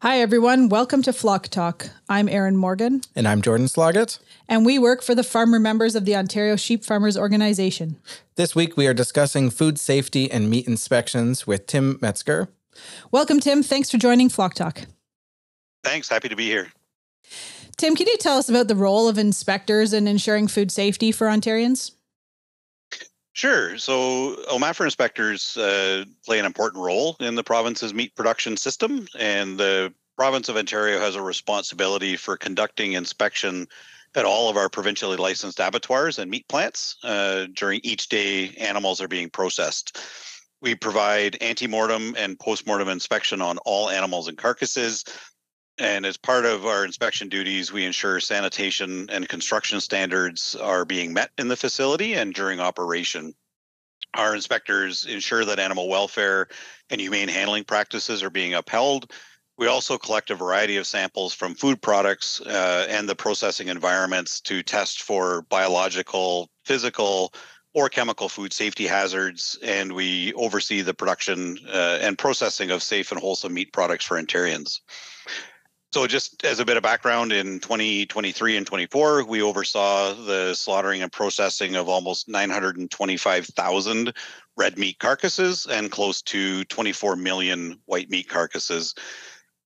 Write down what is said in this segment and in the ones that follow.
Hi, everyone. Welcome to Flock Talk. I'm Erin Morgan. And I'm Jordan Sloggett. And we work for the farmer members of the Ontario Sheep Farmers Organization. This week, we are discussing food safety and meat inspections with Tim Metzger. Welcome, Tim. Thanks for joining Flock Talk. Thanks. Happy to be here. Tim, can you tell us about the role of inspectors in ensuring food safety for Ontarians? Sure. So OMAFRA inspectors play an important role in the province's meat production system, and the province of Ontario has a responsibility for conducting inspection at all of our provincially licensed abattoirs and meat plants during each day animals are being processed. We provide ante-mortem and post-mortem inspection on all animals and carcasses. And as part of our inspection duties, we ensure sanitation and construction standards are being met in the facility and during operation. Our inspectors ensure that animal welfare and humane handling practices are being upheld. We also collect a variety of samples from food products and the processing environments to test for biological, physical, or chemical food safety hazards, and we oversee the production and processing of safe and wholesome meat products for Ontarians. So just as a bit of background, in 2023 and 24, we oversaw the slaughtering and processing of almost 925,000 red meat carcasses and close to 24 million white meat carcasses.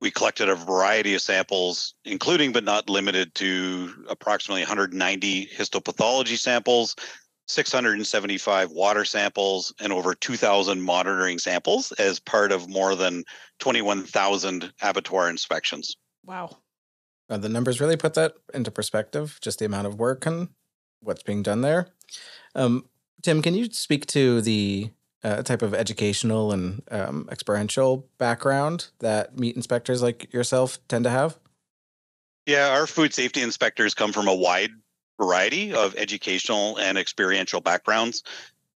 We collected a variety of samples, including but not limited to approximately 190 histopathology samples, 675 water samples, and over 2,000 monitoring samples as part of more than 21,000 abattoir inspections. Wow. The numbers really put that into perspective, just the amount of work and what's being done there. Tim, can you speak to the type of educational and experiential background that meat inspectors like yourself tend to have? Yeah, our food safety inspectors come from a wide variety of educational and experiential backgrounds.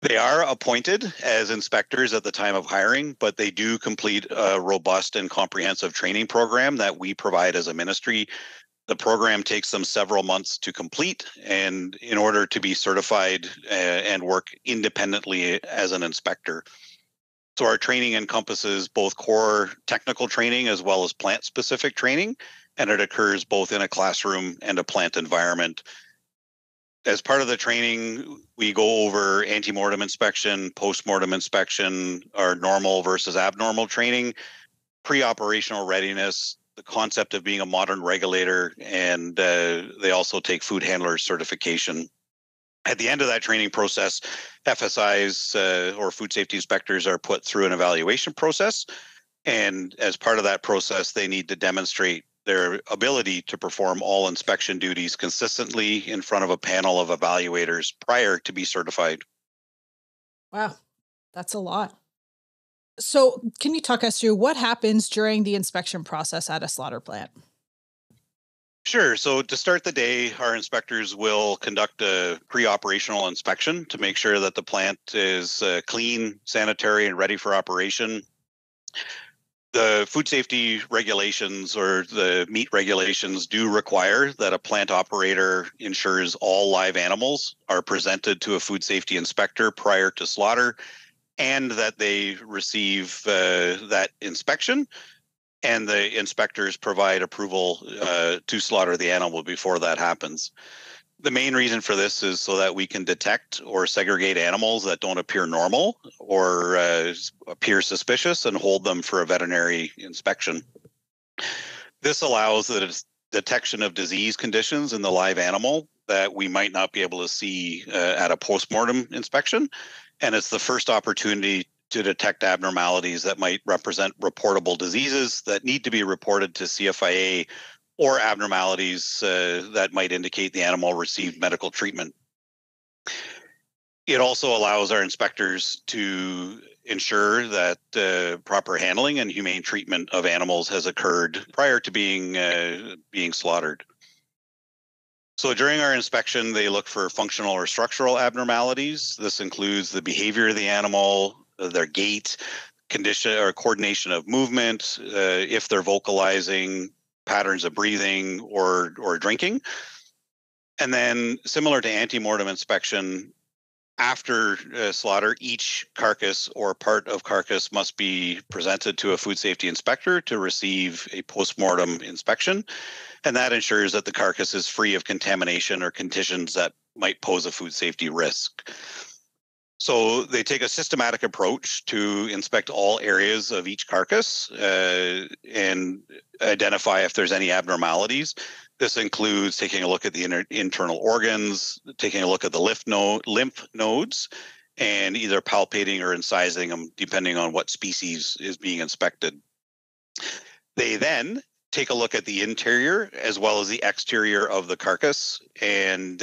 They are appointed as inspectors at the time of hiring, but they do complete a robust and comprehensive training program that we provide as a ministry. The program takes them several months to complete, and in order to be certified and work independently as an inspector. So our training encompasses both core technical training as well as plant-specific training, and it occurs both in a classroom and a plant environment. As part of the training, we go over ante-mortem inspection, post-mortem inspection, our normal versus abnormal training, pre-operational readiness, the concept of being a modern regulator, and they also take food handler certification. At the end of that training process, FSIs or food safety inspectors are put through an evaluation process. And as part of that process, they need to demonstrate their ability to perform all inspection duties consistently in front of a panel of evaluators prior to be certified. Wow, that's a lot. So can you talk us through what happens during the inspection process at a slaughter plant? Sure. So to start the day, our inspectors will conduct a pre-operational inspection to make sure that the plant is clean, sanitary, and ready for operation. The food safety regulations or the meat regulations do require that a plant operator ensures all live animals are presented to a food safety inspector prior to slaughter, and that they receive that inspection, and the inspectors provide approval to slaughter the animal before that happens. The main reason for this is so that we can detect or segregate animals that don't appear normal or appear suspicious and hold them for a veterinary inspection. This allows the detection of disease conditions in the live animal that we might not be able to see at a postmortem inspection. And it's the first opportunity to detect abnormalities that might represent reportable diseases that need to be reported to CFIA, or abnormalities that might indicate the animal received medical treatment. It also allows our inspectors to ensure that proper handling and humane treatment of animals has occurred prior to being slaughtered. So during our inspection, they look for functional or structural abnormalities. This includes the behavior of the animal, their gait, condition or coordination of movement, if they're vocalizing, patterns of breathing or drinking. And then similar to ante-mortem inspection, After slaughter, each carcass or part of carcass must be presented to a food safety inspector to receive a postmortem inspection. And that ensures that the carcass is free of contamination or conditions that might pose a food safety risk. So they take a systematic approach to inspect all areas of each carcass and identify if there's any abnormalities. This includes taking a look at the internal organs, taking a look at the lymph nodes, and either palpating or incising them, depending on what species is being inspected. They then take a look at the interior as well as the exterior of the carcass, and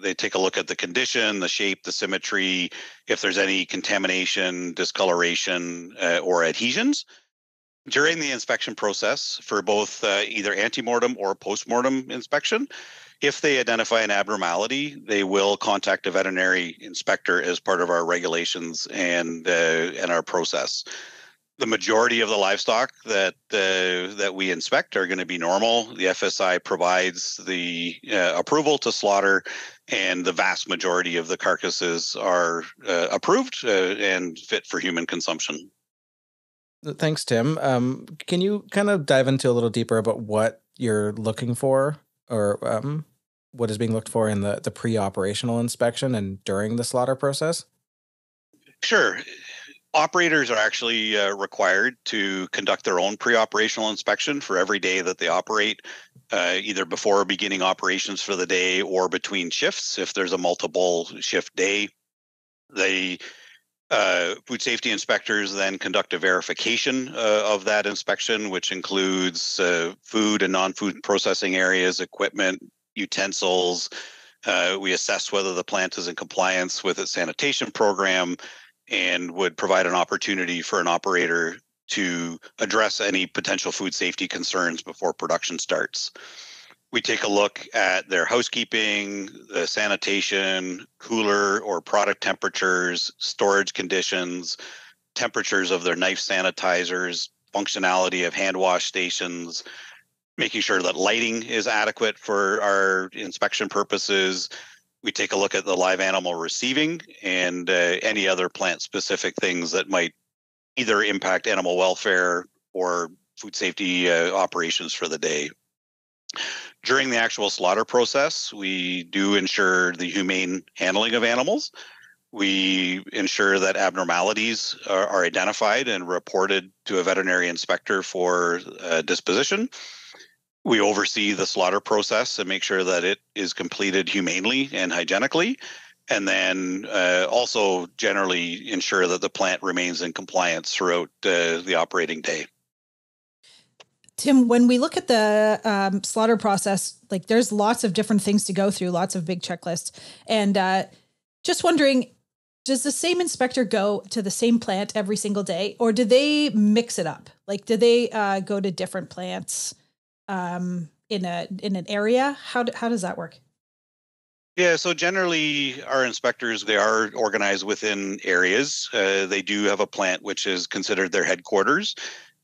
they take a look at the condition, the shape, the symmetry, if there's any contamination, discoloration, or adhesions. During the inspection process for both either antemortem or postmortem inspection, if they identify an abnormality, they will contact a veterinary inspector as part of our regulations and our process. The majority of the livestock that we inspect are going to be normal. The FSI provides the approval to slaughter, and the vast majority of the carcasses are approved and fit for human consumption. Thanks, Tim. Can you kind of dive into a little deeper about what you're looking for, or what is being looked for in the pre-operational inspection and during the slaughter process? Sure. Operators are actually required to conduct their own pre-operational inspection for every day that they operate, either before beginning operations for the day or between shifts. If there's a multiple shift day, they food safety inspectors then conduct a verification of that inspection, which includes food and non-food processing areas, equipment, utensils. We assess whether the plant is in compliance with its sanitation program, and would provide an opportunity for an operator to address any potential food safety concerns before production starts. We take a look at their housekeeping, the sanitation, cooler or product temperatures, storage conditions, temperatures of their knife sanitizers, functionality of hand wash stations, making sure that lighting is adequate for our inspection purposes. We take a look at the live animal receiving and any other plant-specific things that might either impact animal welfare or food safety operations for the day. During the actual slaughter process, we do ensure the humane handling of animals. We ensure that abnormalities are identified and reported to a veterinary inspector for disposition. We oversee the slaughter process and make sure that it is completed humanely and hygienically, and then also generally ensure that the plant remains in compliance throughout the operating day. Tim, when we look at the slaughter process, like there's lots of different things to go through, lots of big checklists. And just wondering, does the same inspector go to the same plant every single day, or do they mix it up? Like, do they go to different plants in an area? How does that work? Yeah, so generally our inspectors, they are organized within areas. They do have a plant which is considered their headquarters.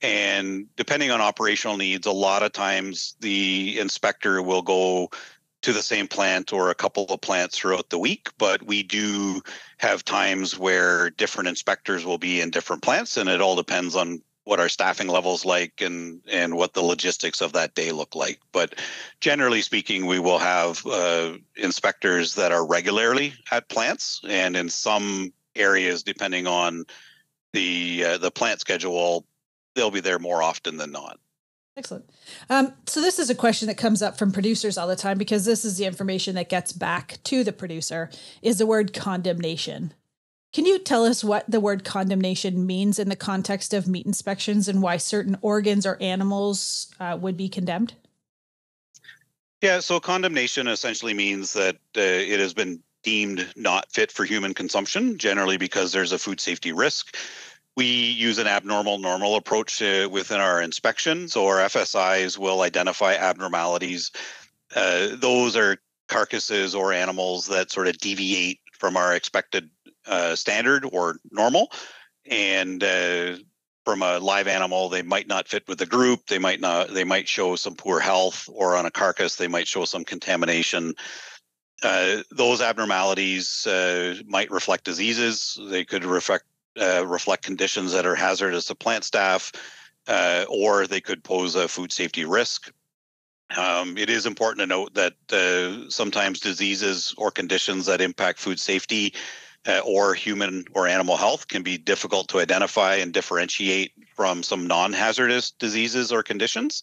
And depending on operational needs, a lot of times the inspector will go to the same plant or a couple of plants throughout the week. But we do have times where different inspectors will be in different plants, and it all depends on what our staffing levels like and what the logistics of that day look like. But generally speaking, we will have inspectors that are regularly at plants, and in some areas, depending on the plant schedule, they'll be there more often than not. Excellent. So this is a question that comes up from producers all the time, because this is the information that gets back to the producer, is the word condemnation. Can you tell us what the word condemnation means in the context of meat inspections and why certain organs or animals would be condemned? Yeah, so condemnation essentially means that it has been deemed not fit for human consumption, generally because there's a food safety risk. We use an normal approach within our inspection. So our FSIs will identify abnormalities. Those are carcasses or animals that sort of deviate from our expected standard or normal. And from a live animal, they might not fit with the group. They might show some poor health, or on a carcass, they might show some contamination. Those abnormalities might reflect diseases. They could reflect conditions that are hazardous to plant staff, or they could pose a food safety risk. It is important to note that sometimes diseases or conditions that impact food safety or human or animal health can be difficult to identify and differentiate from some non-hazardous diseases or conditions.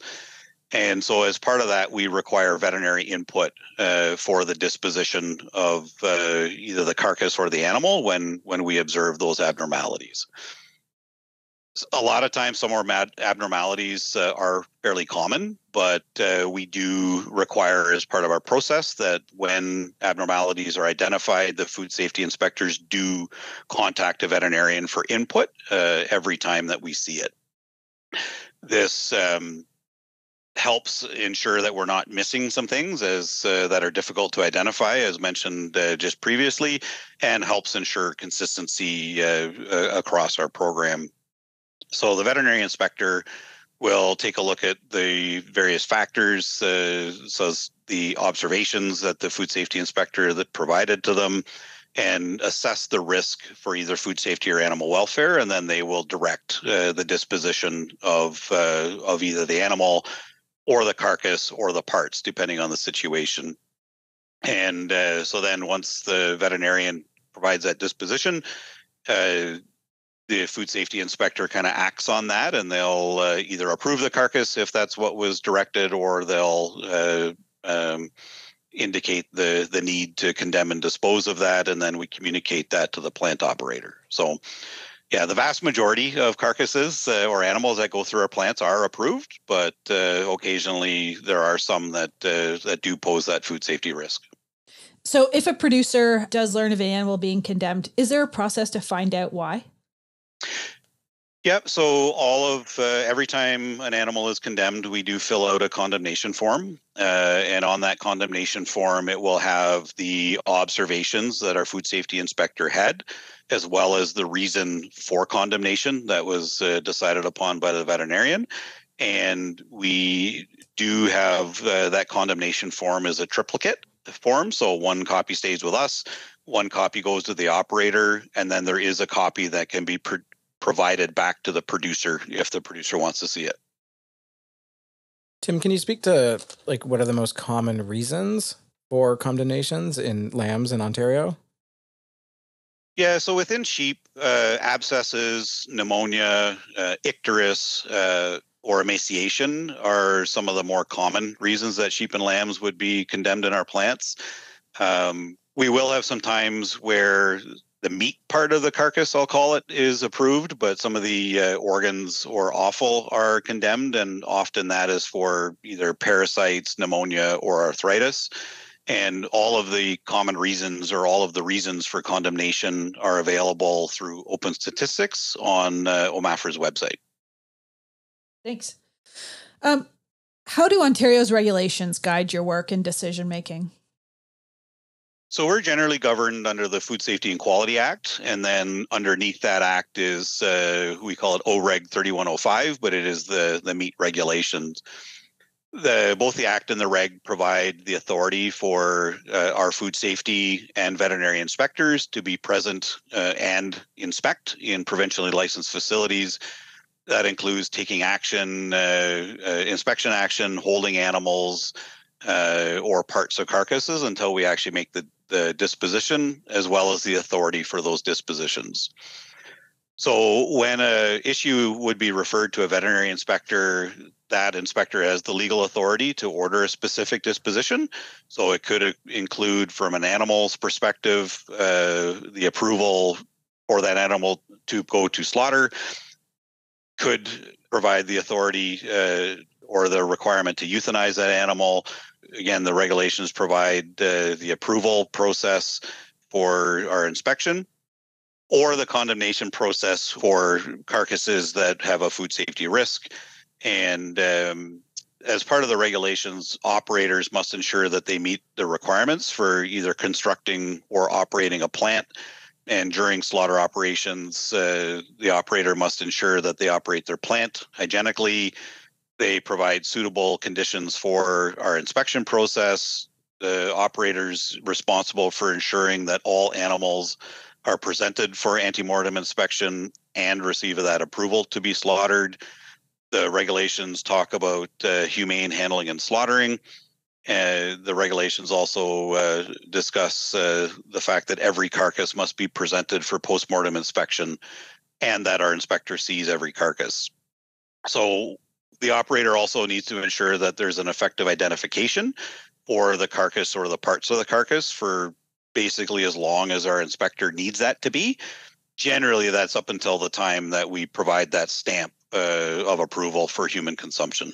And so as part of that, we require veterinary input for the disposition of either the carcass or the animal when we observe those abnormalities. A lot of times, some more abnormalities are fairly common, but we do require as part of our process that when abnormalities are identified, the food safety inspectors do contact a veterinarian for input every time that we see it. This helps ensure that we're not missing some things as that are difficult to identify, as mentioned just previously, and helps ensure consistency across our program. So the veterinary inspector will take a look at the various factors, so the observations that the food safety inspector that provided to them, and assess the risk for either food safety or animal welfare, and then they will direct the disposition of either the animal or the carcass or the parts, depending on the situation. And so then once the veterinarian provides that disposition, the food safety inspector kind of acts on that, and they'll either approve the carcass if that's what was directed, or they'll indicate the need to condemn and dispose of that, and then we communicate that to the plant operator. So yeah, the vast majority of carcasses or animals that go through our plants are approved, but occasionally there are some that do pose that food safety risk. So if a producer does learn of an animal being condemned, is there a process to find out why? Yep. So every time an animal is condemned, we do fill out a condemnation form. And on that condemnation form, it will have the observations that our food safety inspector had, as well as the reason for condemnation that was decided upon by the veterinarian. And we do have that condemnation form as a triplicate form. So one copy stays with us, one copy goes to the operator, and then there is a copy that can be provided back to the producer if the producer wants to see it. Tim, can you speak to what are the most common reasons for condemnations in lambs in Ontario? Yeah, so within sheep, abscesses, pneumonia, icterus, or emaciation are some of the more common reasons that sheep and lambs would be condemned in our plants. We will have some times where the meat part of the carcass, I'll call it, is approved, but some of the organs or offal are condemned, and often that is for either parasites, pneumonia, or arthritis. And all of the common reasons or all of the reasons for condemnation are available through open statistics on OMAFRA's website. Thanks. How do Ontario's regulations guide your work and decision making? So we're generally governed under the Food Safety and Quality Act, and then underneath that act is, we call it OREG 3105, but it is the meat regulations. Both the act and the reg provide the authority for our food safety and veterinary inspectors to be present and inspect in provincially licensed facilities. That includes taking action, inspection action, holding animals, or parts of carcasses until we actually make the disposition, as well as the authority for those dispositions. So when an issue would be referred to a veterinary inspector, that inspector has the legal authority to order a specific disposition. So it could include, from an animal's perspective, the approval for that animal to go to slaughter, could provide the authority or the requirement to euthanize that animal. Again, the regulations provide the approval process for our inspection, or the condemnation process for carcasses that have a food safety risk. And as part of the regulations, operators must ensure that they meet the requirements for either constructing or operating a plant. And during slaughter operations, the operator must ensure that they operate their plant hygienically. They provide suitable conditions for our inspection process, the operator's responsible for ensuring that all animals are presented for antemortem inspection and receive that approval to be slaughtered. The regulations talk about humane handling and slaughtering. The regulations also discuss the fact that every carcass must be presented for postmortem inspection and that our inspector sees every carcass. So the operator also needs to ensure that there's an effective identification for the carcass or the parts of the carcass for basically as long as our inspector needs that to be. Generally, that's up until the time that we provide that stamp of approval for human consumption.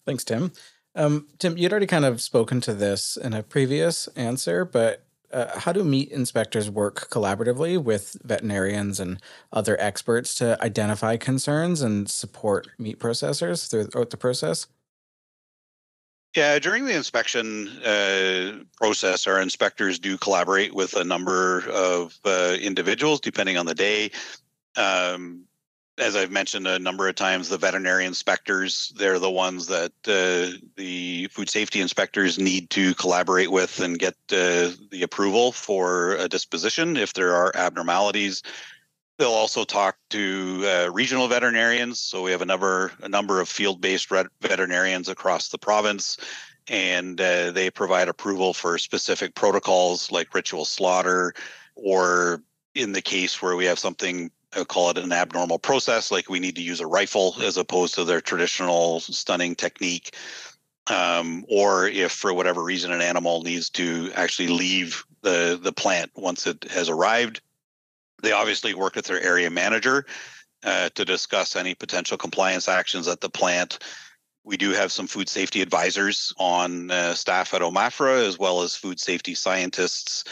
Thanks, Tim. Tim, you'd already kind of spoken to this in a previous answer, but how do meat inspectors work collaboratively with veterinarians and other experts to identify concerns and support meat processors throughout the process? Yeah, during the inspection process, our inspectors do collaborate with a number of individuals, depending on the day. As I've mentioned a number of times, the veterinary inspectors, they're the ones that the food safety inspectors need to collaborate with and get the approval for a disposition if there are abnormalities. They'll also talk to regional veterinarians. So we have a number of field-based veterinarians across the province, and they provide approval for specific protocols like ritual slaughter, or in the case where we have something, I'll call it an abnormal process, like we need to use a rifle as opposed to their traditional stunning technique, or if for whatever reason an animal needs to actually leave the plant once it has arrived. They obviously work with their area manager to discuss any potential compliance actions at the plant. We do have some food safety advisors on staff at OMAFRA, as well as food safety scientists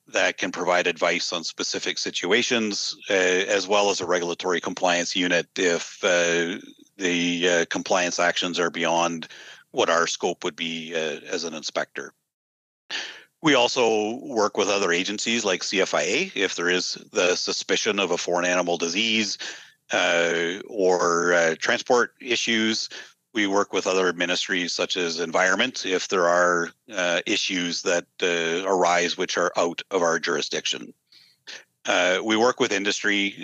that can provide advice on specific situations, as well as a regulatory compliance unit if the compliance actions are beyond what our scope would be as an inspector. We also work with other agencies like CFIA if there is the suspicion of a foreign animal disease or transport issues. We work with other ministries such as environment if there are issues that arise which are out of our jurisdiction. We work with industry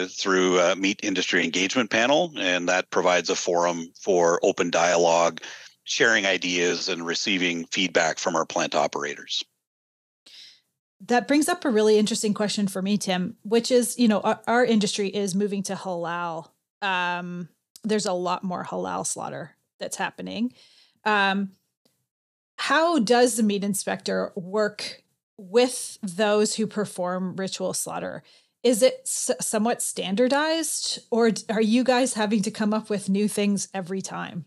through a meat industry engagement panel, and that provides a forum for open dialogue, sharing ideas, and receiving feedback from our plant operators. That brings up a really interesting question for me, Tim, which is, our industry is moving to halal. There's a lot more halal slaughter that's happening. How does the meat inspector work with those who perform ritual slaughter? Is it somewhat standardized, or are you guys having to come up with new things every time?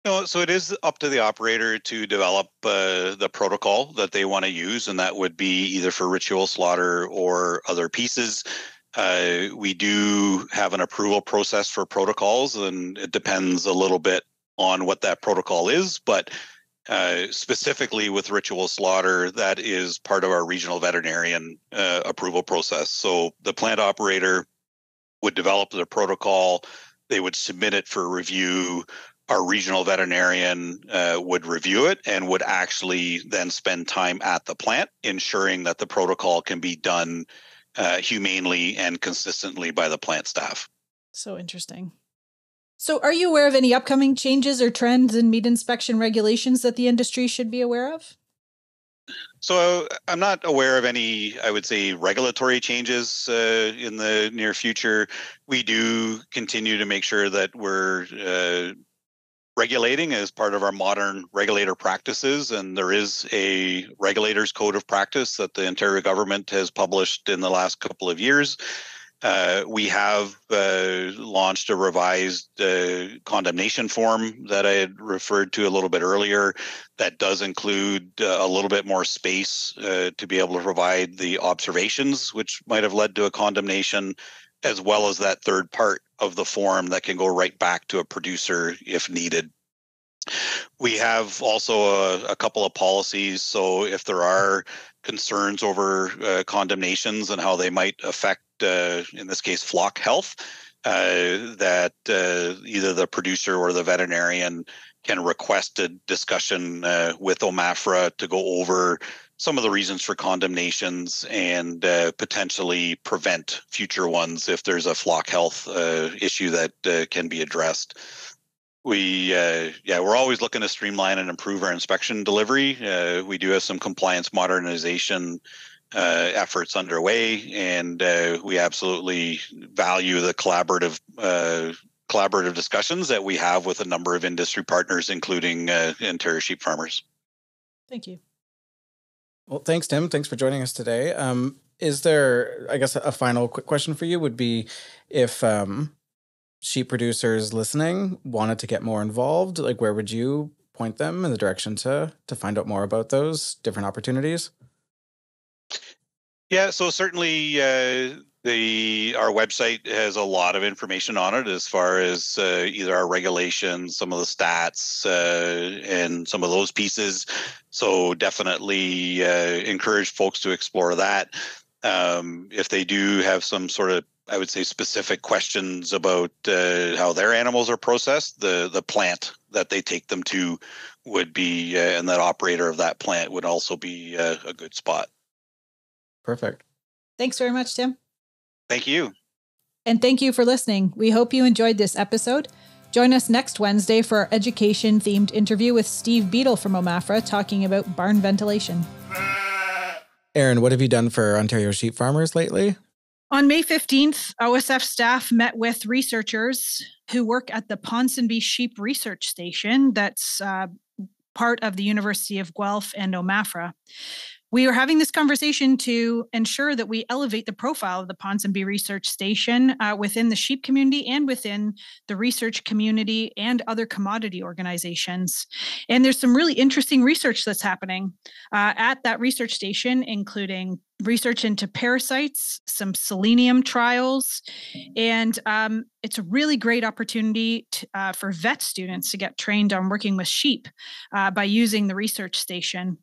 No, so it is up to the operator to develop the protocol that they want to use, and that would be either for ritual slaughter or other pieces. We do have an approval process for protocols, and it depends a little bit on what that protocol is. But specifically with ritual slaughter, that is part of our regional veterinarian approval process. So the plant operator would develop their protocol. They would submit it for review. Our regional veterinarian would review it and would actually then spend time at the plant ensuring that the protocol can be done humanely and consistently by the plant staff. So interesting. So are you aware of any upcoming changes or trends in meat inspection regulations that the industry should be aware of? So I'm not aware of any, I would say, regulatory changes in the near future. We do continue to make sure that we're regulating as part of our modern regulator practices, and there is a regulators code of practice that the Ontario government has published in the last couple of years. We have launched a revised condemnation form that I had referred to a little bit earlier that does include a little bit more space to be able to provide the observations which might have led to a condemnation, as well as that third part of the form that can go right back to a producer if needed. We have also a couple of policies. So if there are concerns over condemnations and how they might affect, in this case, flock health, that either the producer or the veterinarian can request a discussion with OMAFRA to go over some of the reasons for condemnations and potentially prevent future ones if there's a flock health issue that can be addressed. We're always looking to streamline and improve our inspection delivery. We do have some compliance modernization efforts underway, and we absolutely value the collaborative discussions that we have with a number of industry partners, including Ontario sheep farmers. Thank you. Well, thanks, Tim. Thanks for joining us today. Is there, I guess, a final quick question for you would be if sheep producers listening wanted to get more involved, like where would you point them in the direction to find out more about those different opportunities? Yeah, so certainly our website has a lot of information on it as far as either our regulations, some of the stats, and some of those pieces. So definitely encourage folks to explore that. If they do have some sort of, I would say, specific questions about how their animals are processed, the plant that they take them to would be, and that operator of that plant would also be a good spot. Perfect. Thanks very much, Tim. Thank you. And thank you for listening. We hope you enjoyed this episode. Join us next Wednesday for our education-themed interview with Steve Beadle from OMAFRA talking about barn ventilation. Aaron, what have you done for Ontario sheep farmers lately? On May 15th, OSF staff met with researchers who work at the Ponsonby Sheep Research Station that's part of the University of Guelph and OMAFRA. We are having this conversation to ensure that we elevate the profile of the Ponsonby Research Station within the sheep community and within the research community and other commodity organizations. And there's some really interesting research that's happening at that research station, including research into parasites, some selenium trials, and it's a really great opportunity for vet students to get trained on working with sheep by using the research station.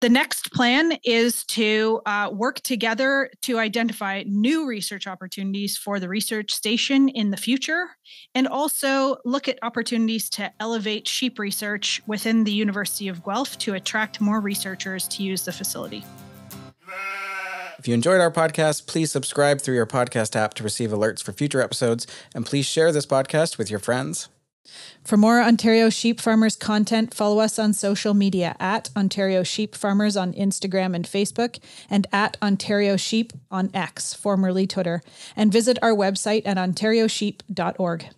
The next plan is to work together to identify new research opportunities for the research station in the future, and also look at opportunities to elevate sheep research within the University of Guelph to attract more researchers to use the facility. If you enjoyed our podcast, please subscribe through your podcast app to receive alerts for future episodes, and please share this podcast with your friends. For more Ontario Sheep Farmers content, follow us on social media at Ontario Sheep Farmers on Instagram and Facebook, and at Ontario Sheep on X, formerly Twitter, and visit our website at ontariosheep.org.